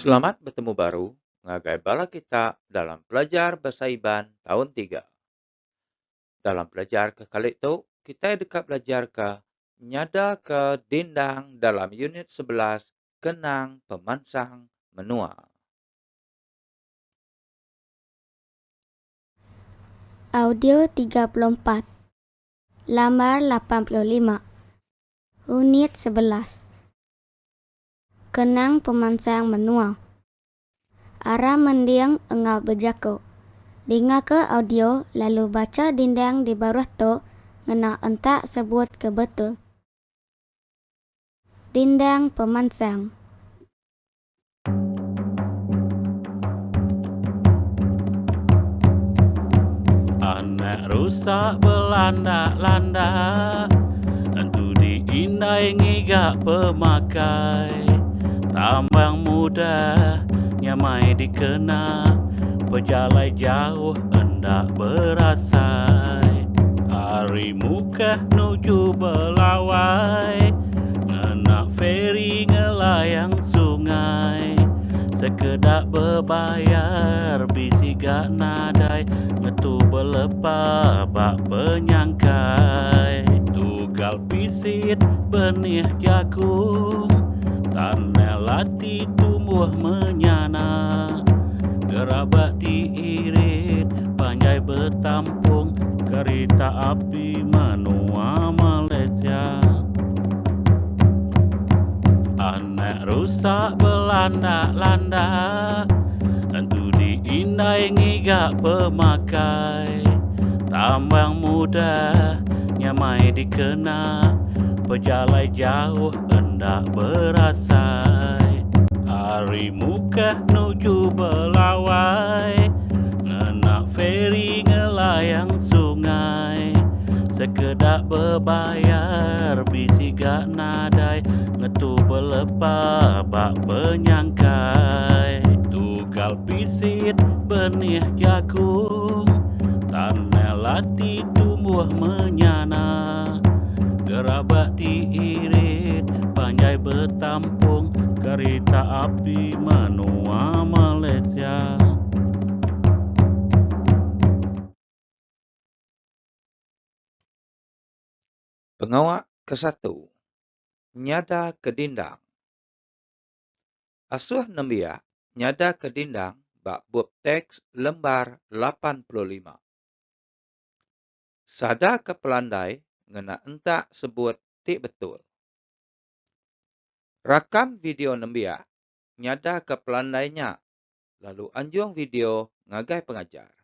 Selamat bertemu baru, ngagai bala kita dalam belajar bahasa Iban tahun 3. Dalam belajar ke kali itu, kita dekat belajar ke nyada ke dindang dalam unit 11 kenang pemansang menua. Audio 34 Lambar 85 Unit 11 Kenang pemansang menua. Arah mendiang engau berjaku. Dengar ke audio lalu baca dindang di bawah tu ngena entak sebut ke betul. Dindang pemansang. Anak rusak belanda-landa, entu diindai ngigak pemakai. Tambang muda nyamai dikena, pejalai jauh hendak berasai. Hari muka nuju Belawai, ngena feri ngelayang sungai. Sekedap berbayar bisi gak nadai, ngetu belepa bak penyangkai. Tugal pisit benih jagung, tanah lati tumbuh menyana. Gerabak diirit, panjai bertampung, kereta api menua Malaysia. Anak rusak belanda-landa, entu diindai ngigak pemakai. Tambang muda nyamai dikena, pejalai jauh hendak berasai. Hari muka nuju Belawai, ngena feri ngelayang sungai. Sekedap berbayar bisi gak nadai, ngetu belepa bak penyangkai. Tugal pisit benih jagung, tanah lati tumbuh menyana. Gerabak diirit, panjai bertampung, kereta api menua Malaysia. Pengawak ke-1. Nyada ke dindang. Asuh nembia nyada ke dindang bak bub teks lembar 85. Sada ke pelandai ngena entak sebut tik betul. Rakam video nembia nyada ke pelandainya, lalu anjung video ngagai pengajar.